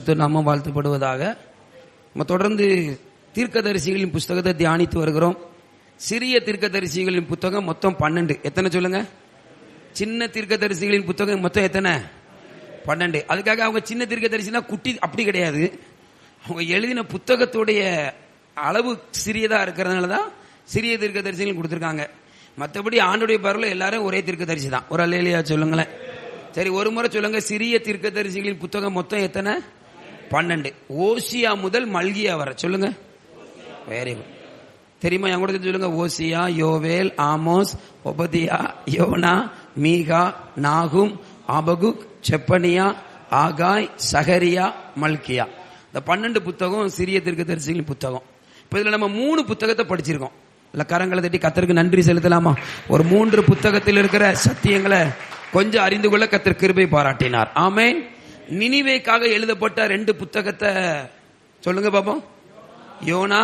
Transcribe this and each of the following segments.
பரிசுத்த நாமம் வாழ்த்துப்படுவதாக. நம்ம தொடர்ந்து தீர்க்கதரிசிகளின் புஸ்தகத்தை தியானித்து வருகிறோம். சிறிய தீர்க்கதரிசிகளின் புத்தகம் மொத்தம் 12. எத்தனை சொல்லுங்க? சின்ன தீர்க்கதரிசிகளின் புத்தகம் மொத்தம் எத்தனை? 12. அதுக்காக அவங்க சின்ன தீர்க்கதரிசினா குட்டி அப்படி கிடையாது. அவங்க எழுதின புத்தகத்துடைய அளவு சிறியதா இருக்கிறதுனால தான் சிறிய தீர்க்கதரிசிகள் கொடுத்திருக்காங்க. மற்றபடி ஆண்டுடைய பார்வையில் எல்லாரும் ஒரே தீர்க்கதரிசி தான். ஒரு அல்லேலூயா சொல்லுங்களேன். சரி, ஒரு முறை சொல்லுங்க. சிறிய தீர்க்கதரிசிகளின் புத்தகம் மொத்தம் எத்தனை? 12. ஓசியா முதல் மல்கியா வர சொல்லுங்க. Very good. தெரியுமா? என் கூட சொல்லுங்க. ஓசியா, யோவேல், ஆமோஸ், ஒபதியா, யோனா, மீகா, நாகும், ஆபகுக், செப்பனியா, ஆகாய், சகரியா, மல்கியா. இந்த 12 புத்தகம் சிறிய தீர்க்கதரிசிகளின் புத்தகம். இப்ப இதுல நம்ம 3 புத்தகத்தை படிச்சிருக்கோம். இல்ல கரங்களை தட்டி கர்த்தருக்கு நன்றி செலுத்தலாமா? ஒரு 3 புத்தகத்தில் இருக்கிற சத்தியங்களை கொஞ்சம் அறிந்து கொள்ள கர்த்தர் கிருபை பாராட்டினார். ஆமென். நினிவேக்காக எழுதப்பட்ட 2 புத்தகத்தை சொல்லுங்க பாப்போம். யோனா,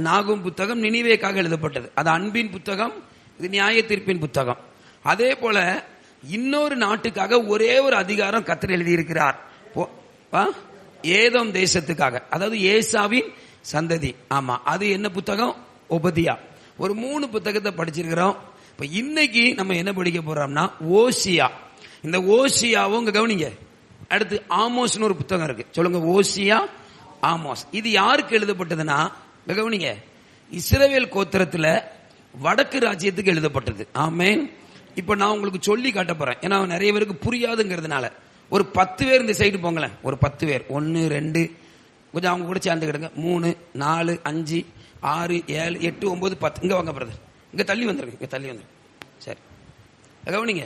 நாகும் புத்தகம் நினிவேக்காக எழுதப்பட்டது. அது அன்பின் புத்தகம், இது நியாய தீர்ப்பின் புத்தகம். அதே போல இன்னொரு நாட்டுக்காக ஒரே ஒரு அதிகாரம் கர்த்தர் எழுதியிருக்கிறார். ஏதோம் தேசத்துக்காக, அதாவது ஏசாவின் சந்ததி. ஆமா, அது என்ன புத்தகம்? ஒபதியா. ஒரு 3 புத்தகத்தை படிச்சிருக்கிறோம். இப்ப இன்னைக்கு நம்ம என்ன படிக்க போறோம்னா ஓசியா. இந்த ஓசியாவும் கவனிங்க. அடுத்து ஆமோஸ்னு ஒரு புத்தகம் இருக்கு. சொல்லுங்க. ஓசியா, ஆமோஸ். இது யாருக்கு எழுதப்பட்டதுன்னா கவனிங்க, இஸ்ரவேல் கோத்திரத்துல வடக்கு ராஜ்யத்துக்கு எழுதப்பட்டது. ஆமென். இப்ப நான் உங்களுக்கு சொல்லி காட்ட போறேன். ஏன்னா நிறைய பேருக்கு புரியாதுங்கிறதுனால ஒரு 10 பேர் இந்த சைடு போங்களேன். ஒரு 10 பேர். 1 2 கொஞ்சம் அவங்க கூட சேர்ந்துக்கிடுங்க. 3 4 5 6 7 8 9 10. இங்க வாங்க பிரதர். இங்க தள்ளி வந்துருங்க. இங்க தள்ளி வந்துருங்க. சரி, கவனிங்க.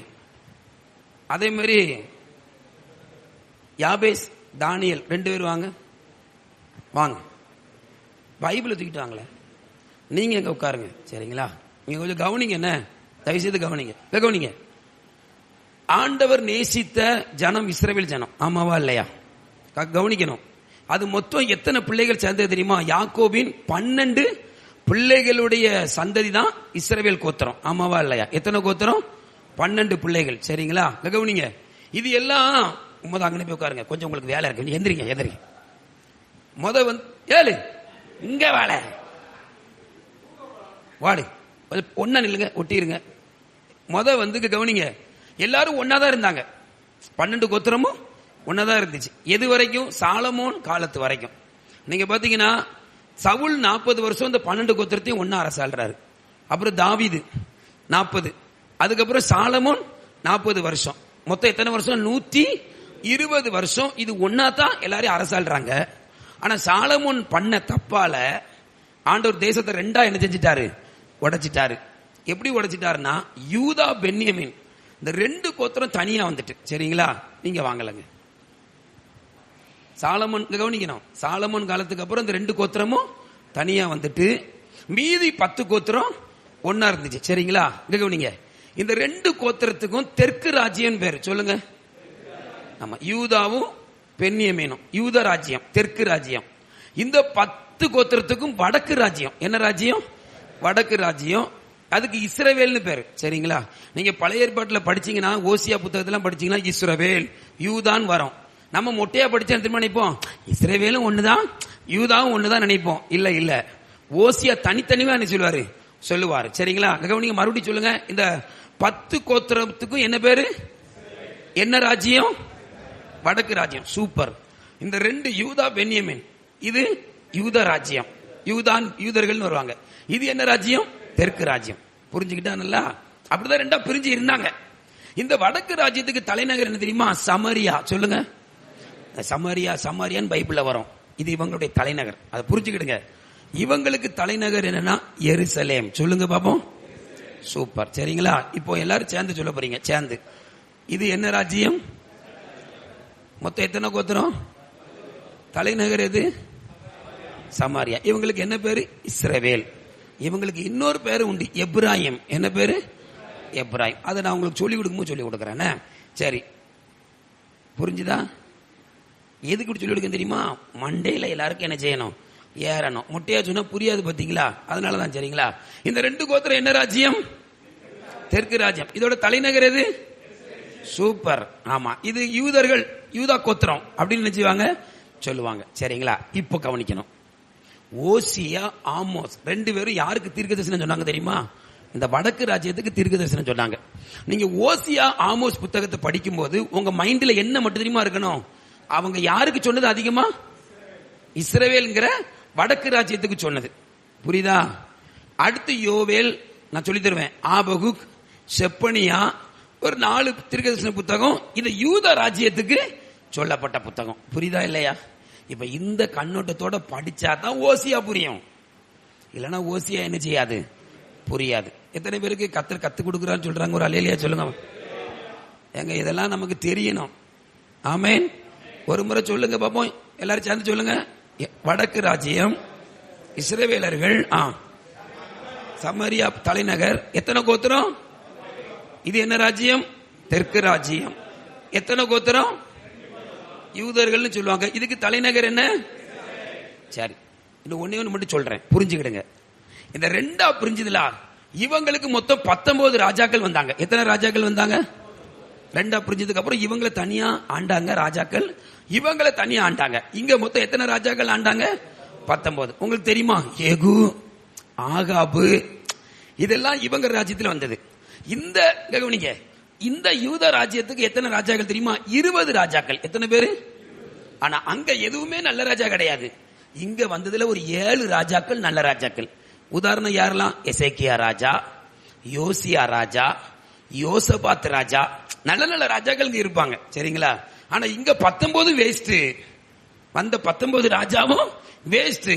அதே மாதிரி யாபேஸ், தானியல் 2 பேர் வாங்க. வாங்க. பைபிளை தூக்கிட்டு வாங்களே. நீங்க எங்க உட்காருங்க. சரிங்களா? நீங்க கொஞ்சம் கவனிங்க. என்ன தயவு செய்து கவனிங்க. கவனிங்க. ஆண்டவர் நேசித்த ஜனம் இஸ்ரவேல் ஜனம். ஆமாவா இல்லையா? கவனிக்கணும். அது மொத்தம் எத்தனை பிள்ளைகள் சேர்ந்தது தெரியுமா? யாக்கோபின் 12 பிள்ளைகளுடைய சந்ததி தான் இஸ்ரவேல் கோத்திரம். ஆமாவா இல்லையா? எத்தனை கோத்திரம்? 12 பிள்ளைகள். சரிங்களா? கவனிங்க. இது எல்லாம் அங்கே போய் உட்காருங்க. கொஞ்சம் உங்களுக்கு வேலை இருக்கு. எந்திரிங்க. எந்திரிங்க. ஏழு இங்க வேலை வாடு. ஒன்னா நில்லுங்க. ஒட்டிருங்க. கவனிங்க. எல்லாரும் ஒன்னாதான் இருந்தாங்க. 12 கோத்திரமும் ஒன்னதான் இருந்துச்சு. எது வரைக்கும்? சாலமோன் காலத்து வரைக்கும். நீங்க பாத்தீங்கன்னா சவுல் 40 வருஷம் இந்த 12 கோத்திரத்தையும் ஒன்னா அரசாள்றாரு. அப்புறம் தாவீது 40, அதுக்கப்புறம் சாலமோன் 40 வருஷம். மொத்தம் எத்தனை வருஷம்? 120 வருஷம். இது ஒன்னாதான் எல்லாரையும் அரசாள்றாங்க. ஆனா சாலமோன் பண்ண தப்பால ஆண்டவர் தேசத்தை 2 என்ன செஞ்சிட்டாரு? உடைச்சிட்டாரு. எப்படி உடைச்சிட்டாருன்னா, யூதா, பென்யமீன் இந்த 2 கோத்திரம் தனியா வந்துட்டு. சரிங்களா? நீங்க வாங்கலங்க. சாலமோன் கவனிக்கணும். சாலமோன் காலத்துக்கு அப்புறம் இந்த 2 கோத்திரமும் தனியா வந்துட்டு மீதி 10 கோத்திரம் ஒன்னா இருந்துச்சு. சரிங்களா? கவனிங்க. இந்த 2 கோத்திரத்துக்கும் தெற்கு ராஜ்யம் பேரு. சொல்லுங்க. ஆமா, யூதாவும் பென்யமீனும். யூத ராஜ்யம், தெற்கு ராஜ்யம். இந்த 10 கோத்திரத்துக்கும் வடக்கு ராஜ்யம். என்ன ராஜ்யம்? வடக்கு ராஜ்யம். அதுக்கு இஸ்ரவேல்னு பேரு. சரிங்களா? நீங்க பழைய ஏற்பாட்டுல படிச்சீங்கன்னா, ஓசியா புத்தகத்துல படிச்சீங்கன்னா இஸ்ரவேல், யூதான் வரும். நம்ம மொட்டையா படிச்சா திரும்ப நினைப்போம் இஸ்ரவேலும் ஒண்ணுதான் யூதாவும் ஒண்ணுதான் நினைப்போம். இல்ல இல்ல, ஓசியா தனித்தனிவா என்ன சொல்லுவாரு. சரிங்களா? நீங்க மறுபடியும் சொல்லுங்க. இந்த 10 கோத்திரத்துக்கும் என்ன பேரு? என்ன ராஜ்யம்? வடக்கு ராஜ்யம். சூப்பர். இந்த 2 யூதா, பென்யமீன், இது யூத ராஜ்யம். யூதர்கள் வருவாங்க. இது என்ன ராஜ்யம்? தெற்கு ராஜ்யம். புரிஞ்சுக்கிட்டாங்கல்ல? அப்படிதான் 2 பிரிஞ்சு இருந்தாங்க. இந்த வடக்கு ராஜ்யத்துக்கு தலைநகர் என்ன தெரியுமா? சமரியா. சொல்லுங்க. சமாரியான்னு பைபிள்ல வரும். இது இவங்களுடைய தலைநகர். அதை புரிஞ்சுக்கிடுங்க. இவங்களுக்கு தலைநகர் என்னன்னா எருசலேம். சொல்லுங்க பாப்போம். சூப்பர். சரிங்களா? இப்போ எல்லாரும் சேர்ந்து சொல்ல போறீங்க. சேர்ந்து. இது என்ன ராஜ்யம்? மொத்தம் எத்தனை கோத்திரம்? தலைநகர் எது? சமாரியா. இவங்களுக்கு என்ன பேரு? இஸ்ரவேல். இவங்களுக்கு இன்னொரு பேரு உண்டு, எப்ராயிம். என்ன பேரு? எப்ராயிம். அதை நான் உங்களுக்கு சொல்லி கொடுக்குறேன். சரி, புரிஞ்சுதா? எதுக்கு சொல்லி கொடுக்க தெரியுமா? மண்டேல எல்லாருக்கும் என்ன செய்யணும்? ஏறணும். முட்டையா சொன்னா புரியாது பாத்தீங்களா? அதனாலதான். சரிங்களா? இந்த 2 கோத்திரம் என்ன ராஜ்யம்? தெற்கு ராஜ்யம். இதோட தலைநகர் எது? சூப்பர். ஆமா, இது யூதர்கள், யூதா கோத்திரம் அப்படின்னு நினைச்சுவாங்க. சொல்லுவாங்க. சரிங்களா? இப்போ கவனிக்கணும். ஓசியா, ஆமோஸ் 2 பேரும் யாருக்கு தீர்க்கதரிசனம் சொன்னாங்க தெரியுமா? இந்த வடக்கு ராஜ்யத்துக்கு தீர்க்கதரிசனம் சொன்னாங்க. நீங்க ஓசியா, ஆமோஸ் புத்தகத்தை படிக்கும் போது உங்க மைண்ட்ல என்ன மட்டும் தெரியுமா இருக்கணும்? அவங்க யாருக்கு சொன்னது அதிகமா? இஸ்ரவேல்ங்கிற வடக்கு ராஜ்யத்துக்கு சொன்னது. புரியுதா? அடுத்து யோவேல், நான் சொல்லி தருவேன். ஆபகுக், செப்பனியா, ஒரு 4 தீர்க்கதரிசன புத்தகம். இது யூத ராஜ்யத்துக்கு சொல்லப்பட்ட புத்தகம். புரியுதா இல்லையா? இப்ப இந்த கண்ணோட்டத்தோட படிச்சா தான் ஓசியா புரியும். இல்லைன்னா ஓசியா என்ன செய்யாது? புரியாது. எத்தனை பேருக்கு கத்தர் கத்து கொடுக்குறான்னு சொல்றாங்க? ஒரு அல்லேலூயா சொல்லுங்க. எங்க இதெல்லாம் நமக்கு தெரியணும். ஆமென். ஒரு முறை சொல்லுங்க பாப்போம். எல்லாரும் சேர்ந்து சொல்லுங்க. வடக்கு ராஜ்யம், இஸ்ரவேலர்கள், சமரியா தலைநகர். எத்தனை கோத்திரம்? இது என்ன ராஜ்யம்? தெற்கு ராஜ்யம். எத்தனை கோத்திரம்? யூதர்கள் சொல்லுவாங்க. இதுக்கு தலைநகர் என்ன? சரி, இன்னும் ஒன்னே ஒன்று மட்டும் சொல்றேன், புரிஞ்சுக்கிடுங்க. இந்த 2ஆ புரிஞ்சுதுல, இவங்களுக்கு மொத்தம் 19 ராஜாக்கள் வந்தாங்க. எத்தனை ராஜாக்கள் வந்தாங்க? 2ஆ புரிஞ்சதுக்கு அப்புறம் இவங்களை தனியா ஆண்டாங்க ராஜாக்கள், இவங்களை தனியா ஆண்டாங்க. இங்க மொத்தம் எத்தனை ராஜாக்கள் ஆண்டாங்க? 19. உங்களுக்கு தெரியுமா? ஏகு, ஆகாபு, இதெல்லாம் இவங்க ராஜ்யத்தில் வந்தது. இந்த கவனிங்க, இந்த யூத ராஜ்யத்துக்கு எத்தனை ராஜாக்கள் தெரியுமா? 20 ராஜாக்கள். எத்தனை பேரு? ஆனா அங்க எதுவுமே நல்ல ராஜா கிடையாது. இங்க வந்ததுல ஒரு 7 ராஜாக்கள் நல்ல ராஜாக்கள். உதாரணம் யாரெல்லாம்? எசேக்கியா ராஜா, யோசியா ராஜா, யோசபாத் ராஜா, நல்ல நல்ல ராஜாக்கள் இங்க இருப்பாங்க. சரிங்களா? ஆனா இங்க 19 வேஸ்ட். வந்த 19 ராஜாவும் வேஸ்ட்.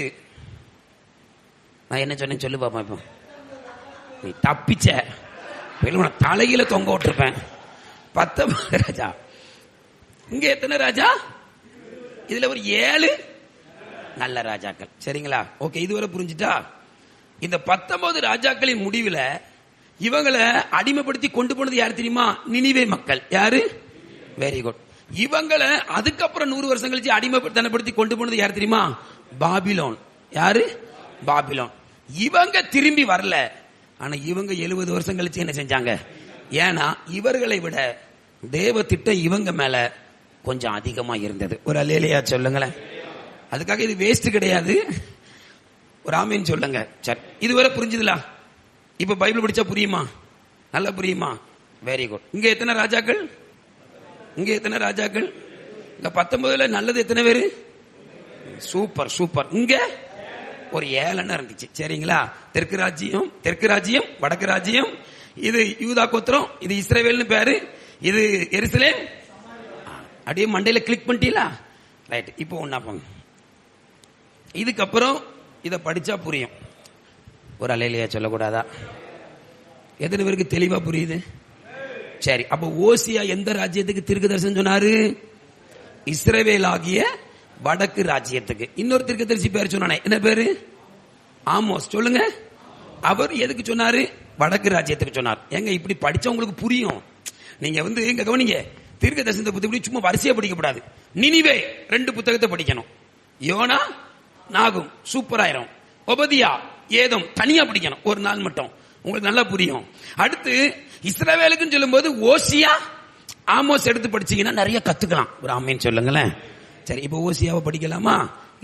நான் என்ன சொன்னேன் சொல்லு பாப்பா. இப்போ நீ தப்பிச்ச, தலையில தொங்க விட்டுருப்பேன். 19 ராஜா. இங்க எத்தனை ராஜா? இதுல ஒரு 7 நல்ல ராஜாக்கள். சரிங்களா? ஓகே, இதுவரை புரிஞ்சுட்டா? இந்த 19 ராஜாக்களின் முடிவுல இவங்களை அடிமைப்படுத்தி கொண்டு போனது யாரு தெரியுமா? நினிவே மக்கள். யாரு? Very good. இவங்களை அதுக்கப்புறம் 100 வருஷம் கழிச்சு அடிமைப்படுத்தி கொண்டு போனது யாரு தெரியுமா? பாபிலோன். யாரு? பாபிலோன். இவங்க திரும்பி வரல. ஆனா இவங்க 70 வருஷம் கழிச்சு என்ன செஞ்சாங்க? ஏன்னா இவர்களை விட தேவ திட்டம் இவங்க மேல கொஞ்சம் அதிகமா இருந்தது. ஒரு அல்லேலூயா சொல்லுங்களேன். அதுக்காக இது வேஸ்ட் கிடையாது. ஒரு ஆமீன் சொல்லுங்க. சரி, இதுவரை புரிஞ்சுதுல? இப்ப பைபிள் படிச்சா புரியுமா? நல்லா புரியுமா? Very good. இங்க எத்தனை ராஜாக்கள்? இங்க எத்தனை ராஜாக்கள்? இங்க 19ல நல்லது எத்தனை பேரு? Super super. இங்க ஒரு 7 இருந்துச்சு. சரிங்களா? தெற்கு ராஜ்யம், வடக்கு ராஜ்யம். இது யூதா கோத்திரம், இது இஸ்ரவேல்னு பேரு, இது எருசலேம். அப்படியே மண்டையில கிளிக் பண்ணிட்டீங்களா? ரைட். இப்போ ஒன்னா போங்க. இதுக்கப்புறம் இத படிச்சா புரியும். ஒரு அல்லேலூயா சொல்லக்கூடாதா? எத்தனை பேருக்கு தெளிவா புரியுது? சரி, அப்ப ஓசியா எந்த ராஜ்யத்துக்கு தீர்க்கதரிசனம் சொன்னாரு? இஸ்ரவேல் ஆகிய வடக்கு ராஜ்யத்துக்கு. இன்னொரு தீர்க்கதரிசி பேர் சொன்னானே, என்ன பேரு? ஆமோஸ். சொல்லுங்க. அவர் எதுக்கு சொன்னாரு? வடக்கு ராஜ்யத்துக்கு சொன்னார். எங்க இப்படி படிச்சா உங்களுக்கு புரியும். நீங்க எங்க கவனிங்க, தீர்க்கதரிசனத்தை பத்தி சும்மா வரிசையா படிக்க கூடாது. நினிவே 2 புத்தகத்தை படிக்கணும். யோனா, நாகும், சூப்பராயிரும். ஒபதியா, ஏதம் தனியா படிக்கணும். ஒரு நாள் மட்டும் உங்களுக்கு நல்லா புரியும். அடுத்து இஸ்ரவேலுக்குன்னு சொல்லும் போது ஓசியா, ஆமோஸ் எடுத்து படிச்சீங்கன்னா நிறைய கத்துக்கலாம். ஒரு ஆமீன் சொல்லுங்களேன். சரி, இப்ப ஓசியாவை படிக்கலாமா?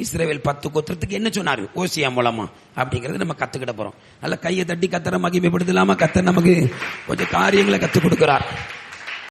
இஸ்ரவேல் 10 கோத்திரத்துக்கு என்ன சொன்னாரு ஓசியா மூலமா அப்படிங்கறது நம்ம கத்துக்கிட போறோம். நல்ல கையை தட்டி கத்தரை மகிமைப்படுத்தலாமா? கத்தர் நமக்கு கொஞ்சம் காரியங்களை கத்துக் கொடுக்கிறார்.